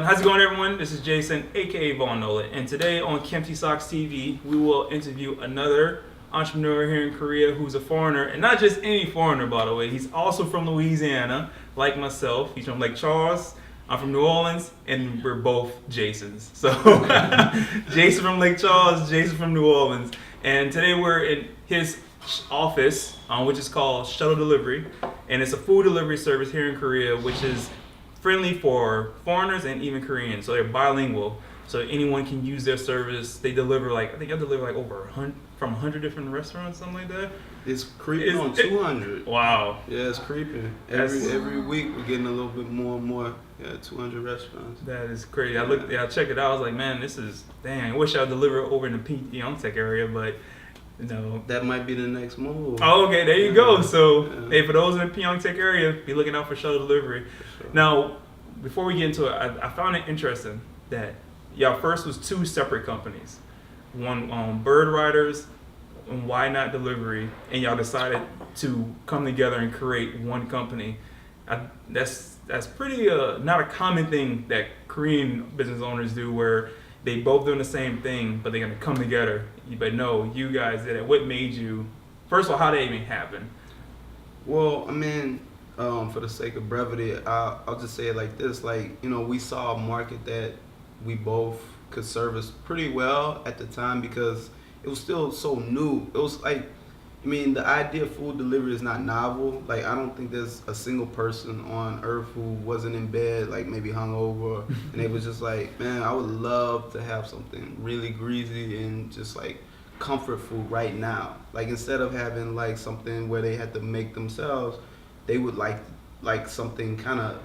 How's it going, everyone? This is Jason, aka Nola, and today on Kimchi Socks TV, we will interview another entrepreneur here in Korea who's a foreigner, and not just any foreigner, by the way. He's also from Louisiana, like myself. He's from Lake Charles. I'm from New Orleans, and we're both Jasons. So, Jason from Lake Charles, Jason from New Orleans, and today we're in his office, which is called Shuttle Delivery, and it's a food delivery service here in Korea, which is friendly for foreigners and even Koreans. So they're bilingual, so anyone can use their service. They deliver I think I deliver over 100 different restaurants, something like that. It's creeping on 200. Wow. Yeah, it's creeping. Every week we're getting a little bit more and more. Yeah, 200 restaurants. That is crazy. I checked it out. I was like, man, this is dang. I wish I'd deliver over in the Pyeongtaek area, but no. That might be the next move. Oh, okay, there you go. So, hey, for those in the Pyeongtaek area, be looking out for Shuttle Delivery. Sure. Now, before we get into it, I found it interesting that y'all first was two separate companies. One Bird Riders and Why Not Delivery, and y'all decided to come together and create one company. That's pretty not a common thing that Korean business owners do, where they both doing the same thing, but they're gonna come together. But no, you guys did it. What made you? First of all, how did it even happen? Well, I mean, for the sake of brevity, I'll just say it like this: we saw a market that we both could service pretty well at the time because it was still so new. It was the idea of food delivery is not novel. I don't think there's a single person on earth who wasn't in bed, maybe hungover, and they was just like, man, I would love to have something really greasy and just comfort food right now. Instead of having something where they had to make themselves, they would like something kind of,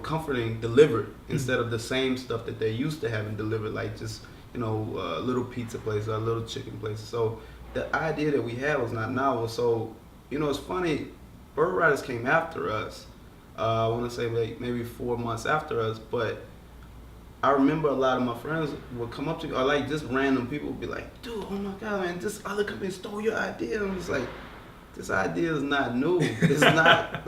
comforting delivered instead of the same stuff that they're used to having delivered, a little pizza place or a little chicken place. So the idea that we had was not novel. So, it's funny, Bird Riders came after us. I want to say maybe 4 months after us, but I remember a lot of my friends would come up to me, or just random people would be like, dude, oh my God, man, this other company stole your idea. And I'm just like, this idea is not new. It's not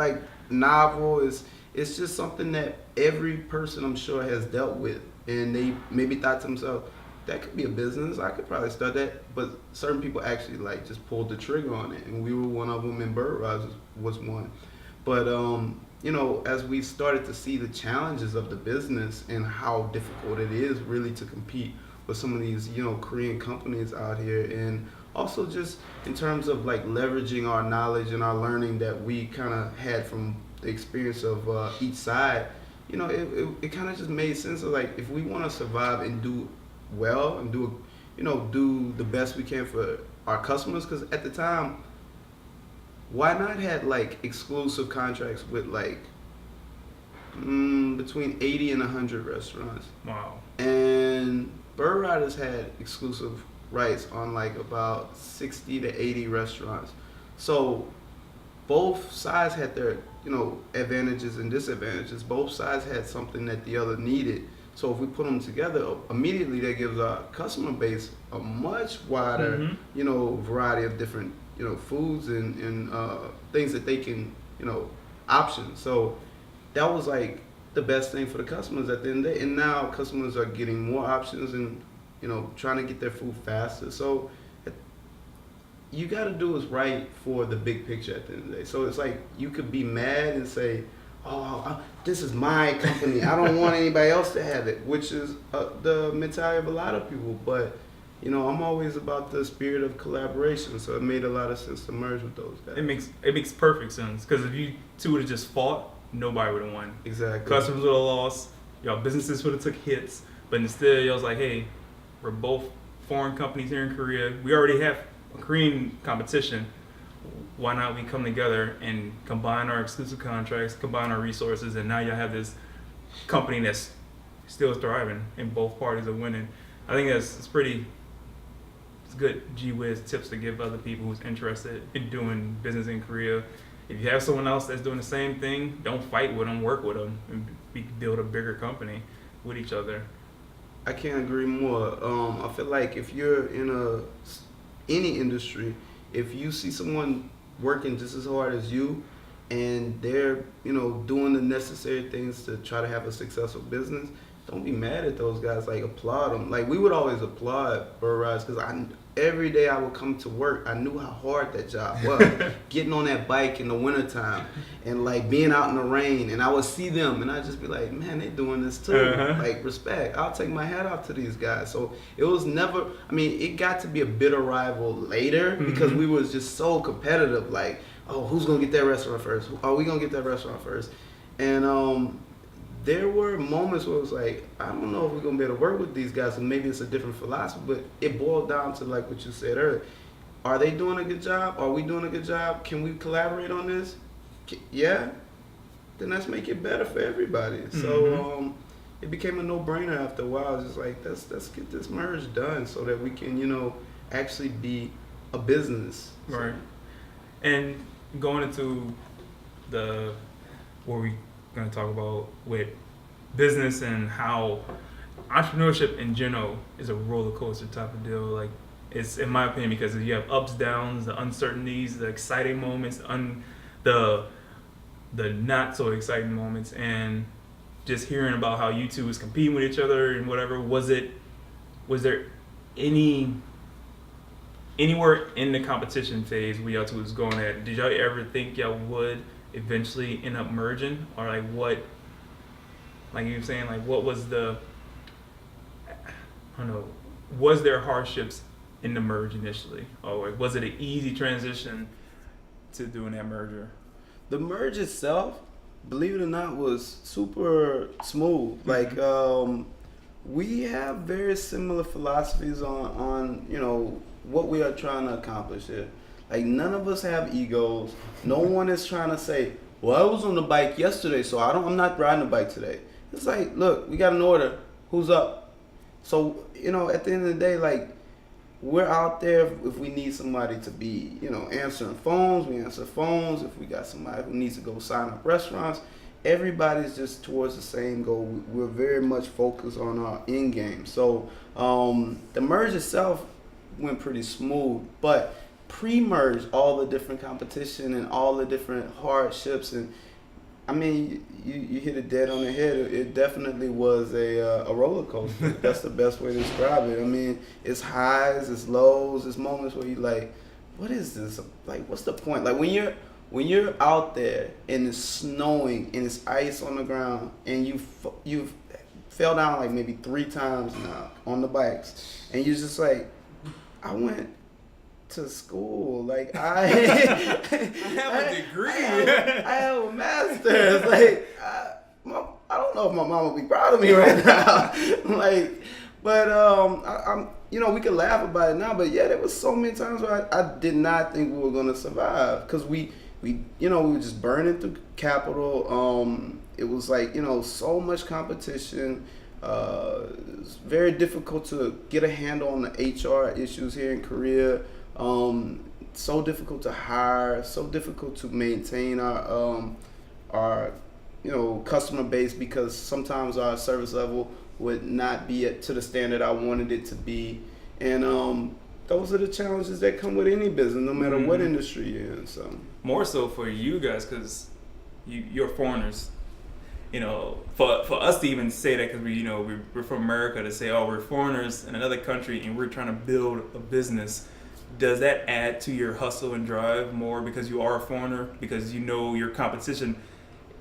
novel. It's just something that every person, I'm sure, has dealt with. And they maybe thought to themselves, that could be a business. I could probably start that. But certain people actually just pulled the trigger on it, and we were one of them. And Bird Riders was one. But as we started to see the challenges of the business and how difficult it is really to compete with some of these Korean companies out here, and also just in terms of leveraging our knowledge and our learning that we kind of had from the experience of each side, it kind of just made sense of if we want to survive and do well and do the best we can for our customers, because at the time, Why Not had exclusive contracts with between 80 and 100 restaurants. Wow. And Bird Riders had exclusive rights on about 60 to 80 restaurants. So both sides had their advantages and disadvantages. Both sides had something that the other needed. So if we put them together, immediately that gives our customer base a much wider, variety of different, foods and things that they can, options. So that was the best thing for the customers at the end of the day. And now customers are getting more options and, trying to get their food faster. So you got to do what's right for the big picture at the end of the day. So it's you could be mad and say, oh, this is my company. I don't want anybody else to have it, which is the mentality of a lot of people. But, I'm always about the spirit of collaboration. So it made a lot of sense to merge with those guys. It makes perfect sense, because if you two would have just fought, nobody would have won. Exactly. Customers would have lost. Y'all businesses would have took hits. But instead, y'all was like, hey, we're both foreign companies here in Korea. We already have a Korean competition. Why not we come together and combine our exclusive contracts, combine our resources, and now y'all have this company that's still thriving and both parties are winning. I think it's good gee whiz tips to give other people who's interested in doing business in Korea. If you have someone else that's doing the same thing, don't fight with them, work with them, and build a bigger company with each other. I can't agree more. I feel like if you're in any industry, if you see someone working just as hard as you, and they're doing the necessary things to try to have a successful business, don't be mad at those guys. Like, applaud them. Like, we would always applaud Burr Rides because every day I would come to work, I knew how hard that job was. Getting on that bike in the wintertime and like being out in the rain, and I would see them and I'd just be like, man, they doing this too. Like, respect. I'll take my hat off to these guys. So it was never, I mean, it got to be a bitter rival later because we was just so competitive. Like, oh, who's gonna get that restaurant first? Are we gonna get that restaurant first? And there were moments where it was like, I don't know if we're gonna be able to work with these guys, and maybe it's a different philosophy, but it boiled down to like what you said earlier. Are they doing a good job? Are we doing a good job? Can we collaborate on this? Yeah? Then let's make it better for everybody. So it became a no-brainer after a while. It's just like, let's get this merge done so that we can, you know, actually be a business. Right. And going into what we're going to talk about with business and how entrepreneurship in general is a roller coaster type of deal. Like, it's, in my opinion, because you have ups, downs, the uncertainties, the exciting moments, the not so exciting moments, and just hearing about how you two was competing with each other and whatever. Was there anywhere in the competition phase where y'all two was going at? Did y'all ever think y'all would eventually end up merging, or like what? Like you were saying, like what was I don't know. Was there hardships in the merge initially, or like, was it an easy transition to doing that merger? The merge itself, believe it or not, was super smooth. Like, we have very similar philosophies on you know, what we are trying to accomplish here. Like, none of us have egos. No one is trying to say, well, I was on the bike yesterday, so I'm not riding the bike today. It's like, look, we got an order. Who's up? So, you know, at the end of the day, like, we're out there if we need somebody to be, you know, answering phones, we answer phones. If we got somebody who needs to go sign up restaurants, everybody's just towards the same goal. We're very much focused on our end game. So the merge itself went pretty smooth, but pre-merge, all the different competition and all the different hardships, and I mean, you hit it dead on the head. It definitely was a roller coaster. That's the best way to describe it. I mean, it's highs, it's lows, it's moments where you like, what is this? Like, what's the point? Like when you're out there and it's snowing and it's ice on the ground and you fell down like maybe 3 times now on the bikes, and you're just like, I went to school, like I have a degree. I have a master's. Like I don't know if my mom would be proud of me right now. Like, but I'm you know, we can laugh about it now, but yeah, there was so many times where I did not think we were gonna survive because we you know, we were just burning through capital. It was like, you know, so much competition. It's very difficult to get a handle on the HR issues here in Korea. So difficult to hire, so difficult to maintain our you know, customer base, because sometimes our service level would not be to the standard I wanted it to be, and those are the challenges that come with any business, no matter what industry you're in. So more so for you guys, because you're foreigners. You know, for us to even say that, because we're from America, to say, oh, we're foreigners in another country and we're trying to build a business. Does that add to your hustle and drive more because you are a foreigner? Because you know your competition,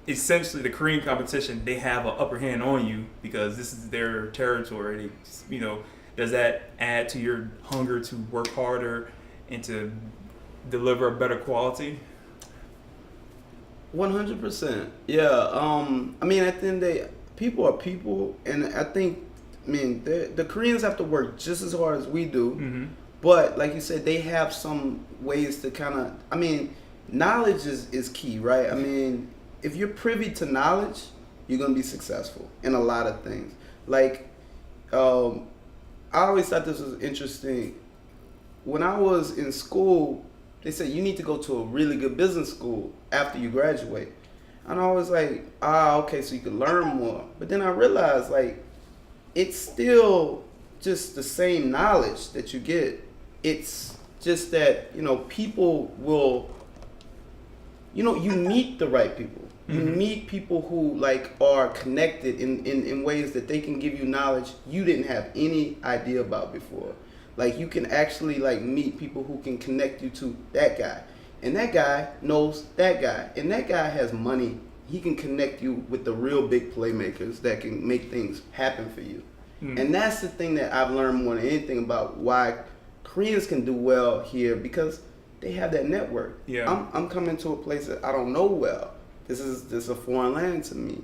essentially the Korean competition, they have an upper hand on you because this is their territory. You know, does that add to your hunger to work harder and to deliver a better quality? 100%. Yeah. I mean, at the end of the day, people are people, and I think, I mean, the Koreans have to work just as hard as we do. But like you said, they have some ways to kind of, I mean, knowledge is key, right? I mean, if you're privy to knowledge, you're going to be successful in a lot of things. Like, I always thought this was interesting. When I was in school, they said you need to go to a really good business school after you graduate. And I was like, okay, so you can learn more. But then I realized, like, it's still just the same knowledge that you get. It's just that, you know, people will, you know, you meet the right people. You meet people who like are connected in ways that they can give you knowledge you didn't have any idea about before. Like you can actually like meet people who can connect you to that guy. And that guy knows that guy. And that guy has money. He can connect you with the real big playmakers that can make things happen for you. And that's the thing that I've learned more than anything about why Koreans can do well here, because they have that network. Yeah. I'm coming to a place that I don't know well. This is a foreign land to me.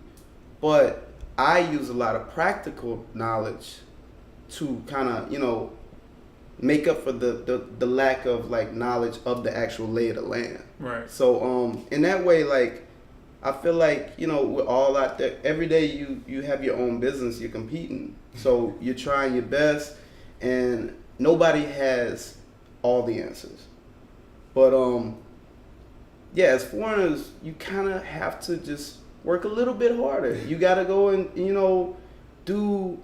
But I use a lot of practical knowledge to kind of, make up for the lack of like knowledge of the actual lay of the land. Right. So in that way, like I feel like, we're all out there. Every day you have your own business, you're competing. So you're trying your best, and nobody has all the answers. But yeah, as foreigners, you kind of have to just work a little bit harder. You got to go and, do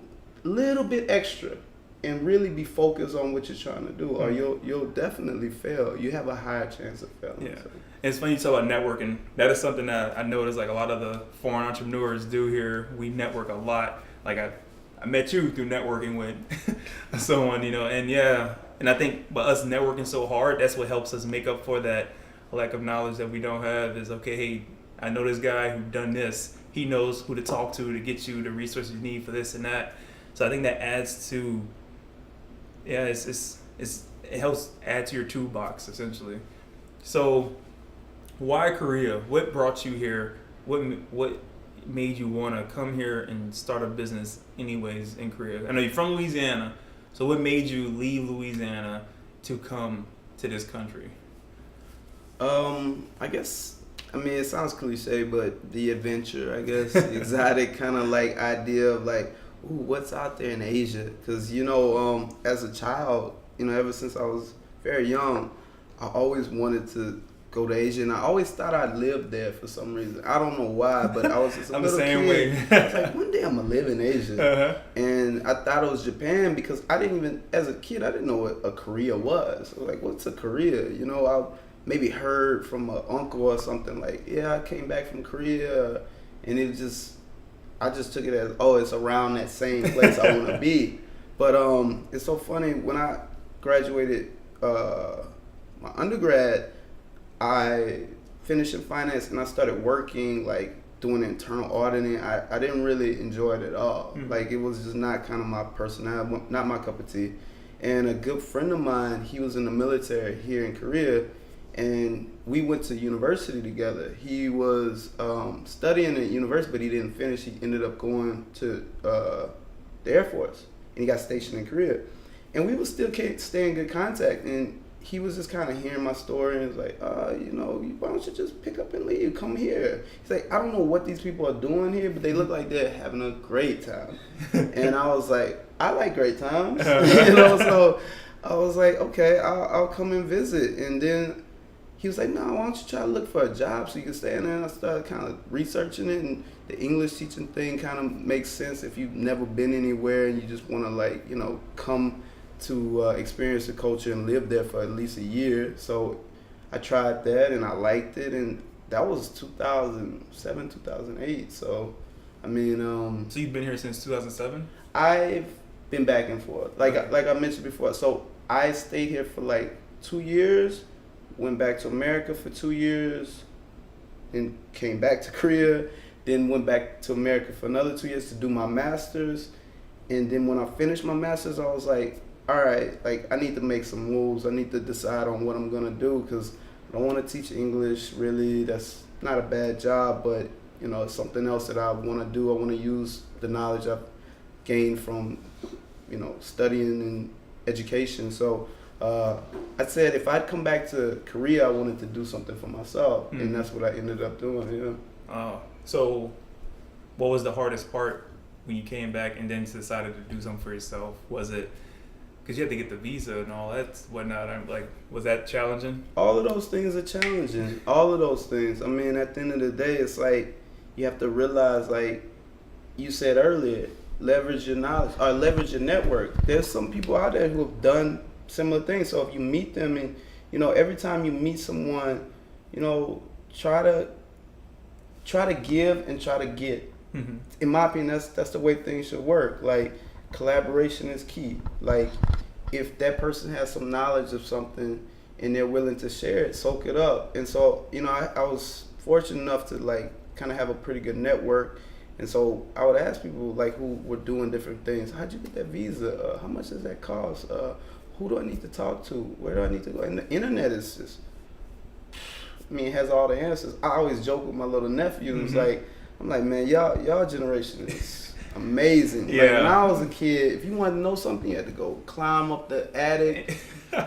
a little bit extra and really be focused on what you're trying to do, or you'll definitely fail. You have a higher chance of failing. Yeah. So. It's funny you talk about networking. That is something that I noticed like a lot of the foreign entrepreneurs do here. We network a lot. Like I met you through networking with someone, and I think by us networking so hard, that's what helps us make up for that lack of knowledge that we don't have. Is okay, hey, I know this guy who done this. He knows who to talk to get you the resources you need for this and that. So I think that adds to, it helps add to your toolbox essentially. So why Korea? What brought you here? What made you want to come here and start a business anyways in Korea? I know you're from Louisiana, so what made you leave Louisiana to come to this country? I guess, it sounds cliche, but the adventure, I guess, the exotic kind of like idea of like, ooh, what's out there in Asia? Because, as a child, ever since I was very young, I always wanted to go to Asia, and I always thought I'd live there for some reason. I don't know why, but I was just a I'm the little same kid. way. I was like, one day I'm gonna live in Asia, and I thought it was Japan because I didn't even, as a kid, I didn't know what a Korea was. I was like, what's a Korea? I maybe heard from an uncle or something like, yeah, I came back from Korea, and it just, I just took it as, oh, it's around that same place I want to be. But it's so funny, when I graduated my undergrad, I finished in finance and I started working, like doing internal auditing. I didn't really enjoy it at all. Like it was just not kind of my personality, not my cup of tea. And a good friend of mine, he was in the military here in Korea, and we went to university together. He was studying at university, but he didn't finish. He ended up going to the Air Force, and he got stationed in Korea. And we would still stay in good contact, and he was just kind of hearing my story and was like, why don't you just pick up and leave? Come here. He's like, I don't know what these people are doing here, but they look like they're having a great time. And I was like, I like great times. So I was like, okay, I'll come and visit. And then he was like, no, why don't you try to look for a job so you can stay in there? And I started kind of researching it, and the English teaching thing kind of makes sense if you've never been anywhere and you just want to come to experience the culture and live there for at least a year. So I tried that and I liked it, and that was 2007, 2008. So so you've been here since 2007? I've been back and forth, like I mentioned before. So I stayed here for like 2 years, went back to America for 2 years, then came back to Korea, then went back to America for another 2 years to do my master's. And then when I finished my master's, I was like, all right, like I need to make some moves. I need to decide on what I'm gonna do, because I don't want to teach English. Really, that's not a bad job, but it's something else that I want to do. I want to use the knowledge I've gained from studying and education. So I said if I'd come back to Korea, I wanted to do something for myself, and that's what I ended up doing. Yeah. So what was the hardest part when you came back and then decided to do something for yourself? Was it because you had to get the visa and all that whatnot? Was that challenging? All of those things are challenging. All of those things. At the end of the day, it's like you have to realize, like you said earlier, leverage your knowledge or leverage your network. There's some people out there who have done similar things. So if you meet them, and every time you meet someone, try to try to give and try to get. Mm-hmm. In my opinion, that's the way things should work. Like, collaboration is key. Like, if that person has some knowledge of something and they're willing to share it, soak it up. And so, I was fortunate enough to like kind of have a pretty good network. And so I would ask people like who were doing different things. How'd you get that visa? How much does that cost? Who do I need to talk to? Where do I need to go? And the internet is just, it has all the answers. I always joke with my little nephew. It's like, I'm like, man, y'all generation is amazing. Yeah. Like, when I was a kid, if you wanted to know something, you had to go climb up the attic,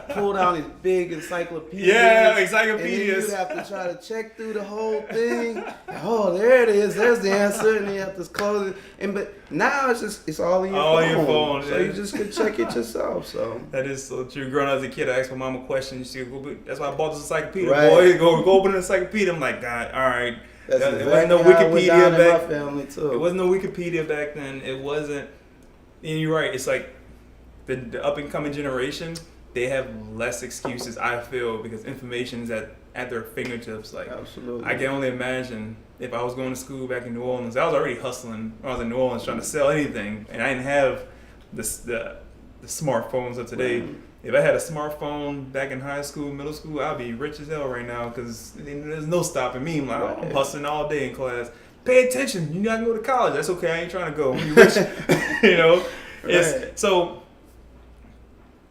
pull down these big encyclopedias. Yeah, encyclopedias. And then you'd have to try to check through the whole thing. Oh, there it is. There's the answer. And then you have to close it. But now it's all in your phone. So you just could check it yourself. So that is so true. Growing up as a kid, I asked my mom a question. She would, that's why I bought this encyclopedia. Right. Boy, go open the encyclopedia. I'm like, God, all right. That's it exactly wasn't no how it went down Wikipedia in back. my family too. It wasn't no Wikipedia back then. It wasn't. And you're right. It's like the up and coming generation. They have less excuses, I feel, because information is at their fingertips. Like, absolutely. I can only imagine if I was going to school back in New Orleans. I was already hustling. I was in New Orleans trying to sell anything, and I didn't have the smartphones of today. Right. If I had a smartphone back in high school, middle school, I'd be rich as hell right now because there's no stopping me. I'm like, Right. I'm hustling all day in class. Pay attention. You gotta go to college. That's okay. I ain't trying to go. You rich. Right. So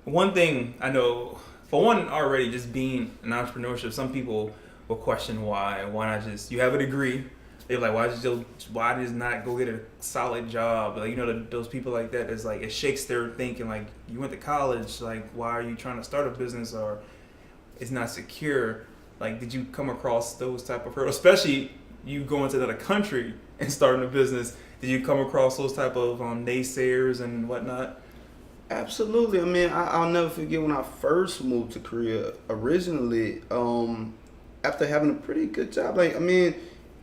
one thing I know, for one, already just being an entrepreneurship, some people will question why not just, you have a degree. They're like, why just not go get a solid job? Like, those people like that, is like, it shakes their thinking. Like, you went to college, like, why are you trying to start a business, or it's not secure? Like, did you come across those type of hurdles, especially you going to another country and starting a business? Did you come across those type of naysayers and whatnot? Absolutely. I'll never forget when I first moved to Korea originally, after having a pretty good job.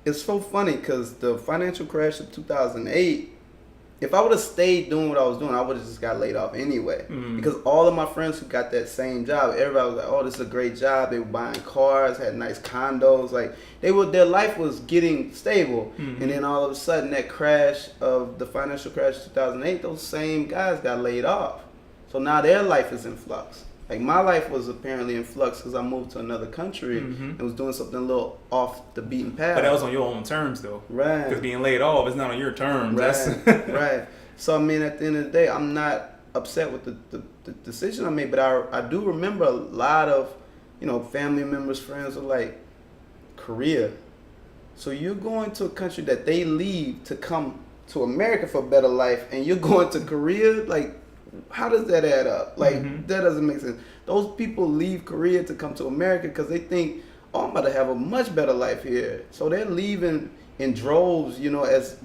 It's so funny because the financial crash of 2008, if I would have stayed doing what I was doing, I would have just got laid off anyway. Mm. Because all of my friends who got that same job, everybody was like, oh, this is a great job. They were buying cars, had nice condos. Like, their life was getting stable. Mm-hmm. And then all of a sudden, that crash of the financial crash of 2008, those same guys got laid off. So now their life is in flux. Like, my life was apparently in flux because I moved to another country and was doing something a little off the beaten path. But that was on your own terms, though. Right. Because being laid off is not on your terms. Right. Right. So, at the end of the day, I'm not upset with the decision I made, but I do remember a lot of, family members, friends were like, Korea. So you're going to a country that they leave to come to America for a better life, and you're going to Korea? Like, how does that add up? Like, that doesn't make sense. Those people leave Korea to come to America because they think, oh, I'm about to have a much better life here. So they're leaving in droves, as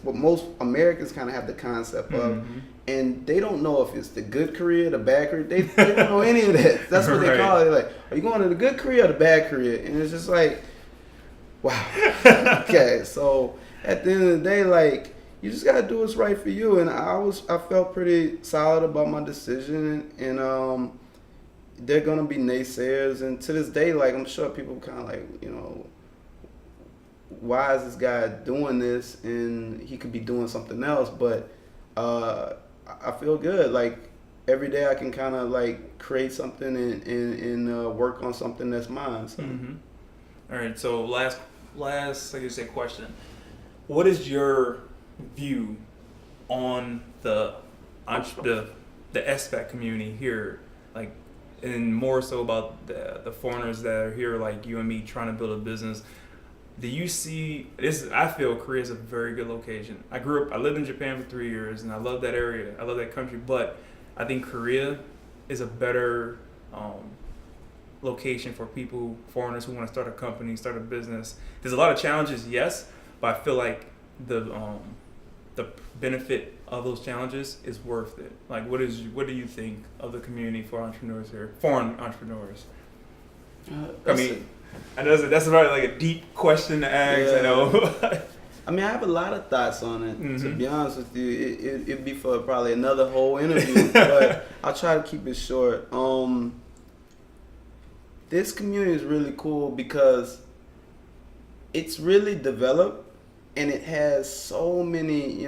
what most Americans kind of have the concept of. And they don't know if it's the good Korea, the bad Korea. They don't know any of that. That's what they call it. They're like, are you going to the good Korea or the bad Korea? And it's just like, wow. Okay, so at the end of the day, like, you just gotta do what's right for you. And I felt pretty solid about my decision. And they're gonna be naysayers. And to this day, like, I'm sure people kind of like, why is this guy doing this? And he could be doing something else. But I feel good. Like, every day I can kind of like create something and work on something that's mine. So. All right. So last, like you said, question. What is your view on the expat community here, like, and more so about the foreigners that are here, like you and me, trying to build a business? Do you see this? I feel Korea is a very good location. I lived in Japan for 3 years, and I love that area. I love that country, but I think Korea is a better location for foreigners who want to start a company, start a business. There's a lot of challenges, yes, but I feel like the benefit of those challenges is worth it. Like, what do you think of the community for entrepreneurs here, foreign entrepreneurs? I know that's probably like a deep question to ask. Yeah. I know. I have a lot of thoughts on it. To be honest with you, it'd be for probably another whole interview, but I'll try to keep it short. This community is really cool because it's really developed, and it has so many,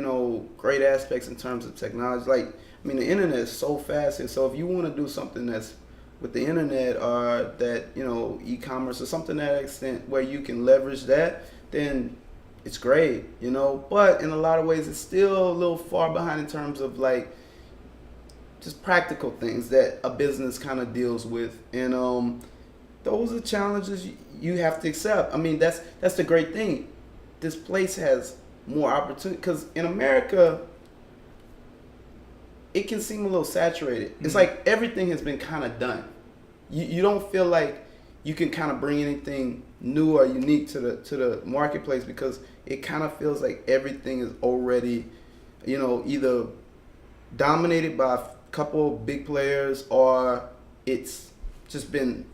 great aspects in terms of technology. Like, I mean, the internet is so fast here. So if you want to do something that's with the internet, or that, e-commerce or something to that extent where you can leverage that, then it's great, But in a lot of ways, it's still a little far behind in terms of like just practical things that a business kind of deals with. And those are challenges you have to accept. I mean, that's the great thing. This place has more opportunity, because in America, it can seem a little saturated. It's like everything has been kind of done. You don't feel like you can kind of bring anything new or unique to the marketplace, because it kind of feels like everything is already, either dominated by a couple of big players, or it's just been,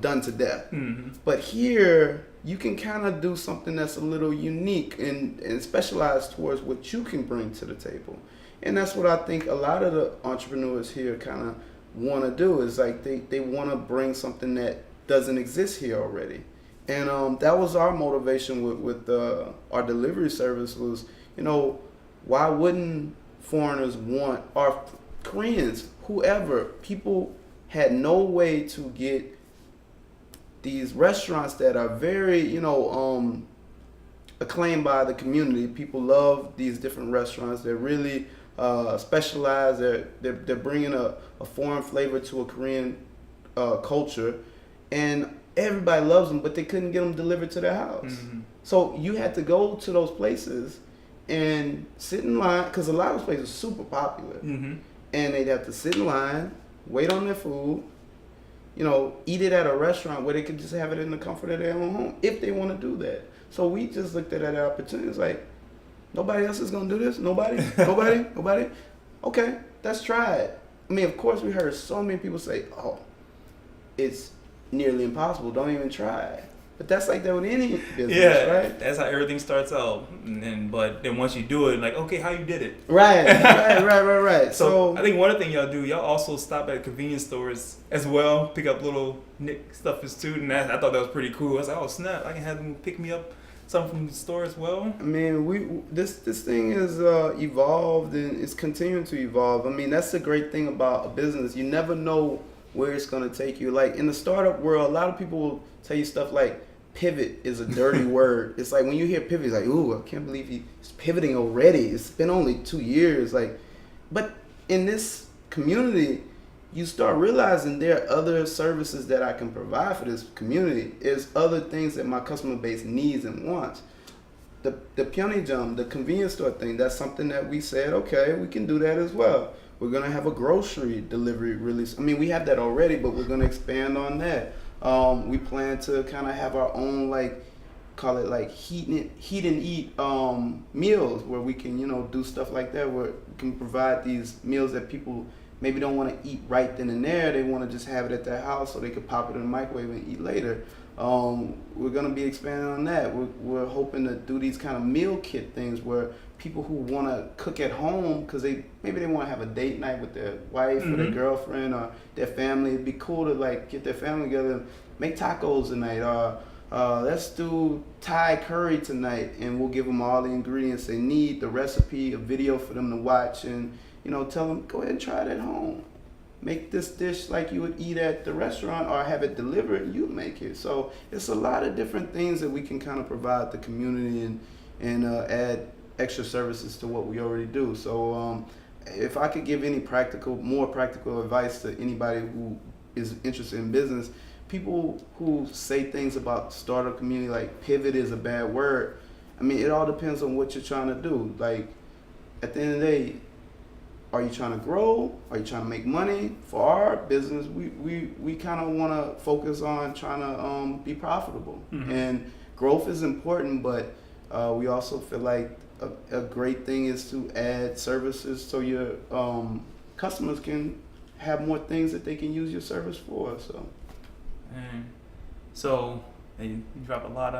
done to death. Mm-hmm. But here, you can kind of do something that's a little unique and specialized towards what you can bring to the table. And that's what I think a lot of the entrepreneurs here kind of want to do, is like they want to bring something that doesn't exist here already. And that was our motivation with our delivery service was, why wouldn't foreigners want, or Koreans, whoever, people had no way to get these restaurants that are very, acclaimed by the community. People love these different restaurants. They're really specialized. They're bringing a foreign flavor to a Korean culture, and everybody loves them, but they couldn't get them delivered to their house. Mm-hmm. So you had to go to those places and sit in line, because a lot of those places are super popular. Mm-hmm. And they'd have to sit in line, wait on their food, eat it at a restaurant where they could just have it in the comfort of their own home, if they want to do that. So we just looked at that opportunity. It's like, nobody else is going to do this? Nobody? Nobody? Okay, let's try it. I mean, of course, we heard so many people say, oh, it's nearly impossible. Don't even try. But that's like that with any business, right? That's how everything starts out. But then once you do it, like, okay, how you did it? Right. So I think one thing y'all do, y'all also stop at convenience stores as well, pick up little nick stuffers too, and I thought that was pretty cool. I was like, oh snap, I can have them pick me up something from the store as well. I mean, this thing is evolved, and it's continuing to evolve. I mean, that's the great thing about a business. You never know where it's going to take you. Like in the startup world, a lot of people will tell you stuff like pivot is a dirty word. It's like when you hear pivot, it's like, ooh, I can't believe he's pivoting already. It's been only 2 years. But in this community, you start realizing there are other services that I can provide for this community. There's other things that my customer base needs and wants. The Pyeongjang, the convenience store thing, that's something that we said, okay, we can do that as well. We're going to have a grocery delivery release. I mean, we have that already, but we're going to expand on that. We plan to kind of have our own, call it like heat and eat meals, where we can, do stuff like that, where we can provide these meals that people maybe don't want to eat right then and there. They want to just have it at their house so they could pop it in the microwave and eat later. We're going to be expanding on that. We're hoping to do these kind of meal kit things where people who want to cook at home, because maybe they want to have a date night with their wife or their girlfriend or their family. It'd be cool to get their family together and make tacos tonight, or let's do Thai curry tonight, and we'll give them all the ingredients they need, the recipe, a video for them to watch, and tell them, go ahead and try it at home. Make this dish like you would eat at the restaurant, or have it delivered and you make it. So it's a lot of different things that we can kind of provide the community and add extra services to what we already do. So if I could give any more practical advice to anybody who is interested in business, people who say things about startup community like pivot is a bad word, I mean, it all depends on what you're trying to do. Like, at the end of the day, are you trying to grow? Are you trying to make money? For our business, we kind of want to focus on trying to be profitable. Mm-hmm. And growth is important, but we also feel like a great thing is to add services so your customers can have more things that they can use your service for. So you drop a lot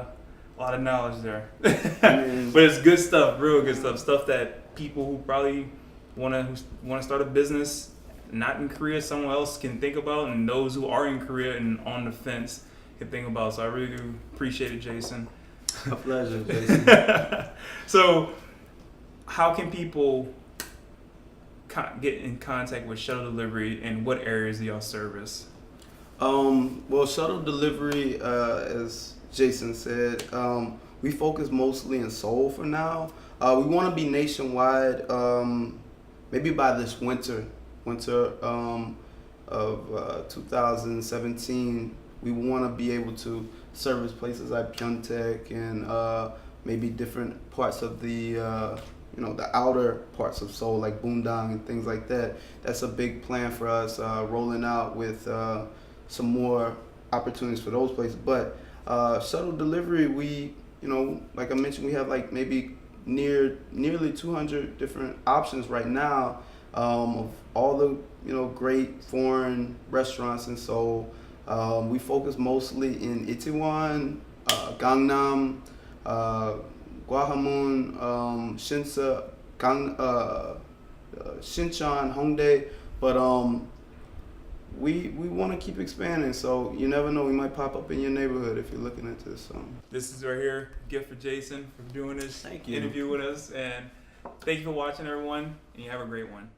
of knowledge there. But it's good stuff, real good stuff that people who probably want to start a business not in Korea, someone else can think about, and those who are in Korea and on the fence can think about. So I really do appreciate it, Jason. A pleasure, Jason. So, how can people get in contact with Shuttle Delivery, and what areas do y'all service? Well, Shuttle Delivery, as Jason said, we focus mostly in Seoul for now. We want to be nationwide, maybe by this winter of 2017. We want to be able to service places like Pyeongtaek and maybe different parts of the the outer parts of Seoul, like Bundang and things like that. That's a big plan for us, rolling out with some more opportunities for those places. But Shuttle Delivery, we, like I mentioned, we have like maybe nearly 200 different options right now, of all the great foreign restaurants in Seoul. We focus mostly in Itaewon, Gangnam, Gwahamun, Shinsa, Shincheon, Hongdae, but we want to keep expanding. So you never know, we might pop up in your neighborhood if you're looking into this. This is right here, gift for Jason for doing this Thank you. interview with us, and thank you for watching, everyone, and you have a great one.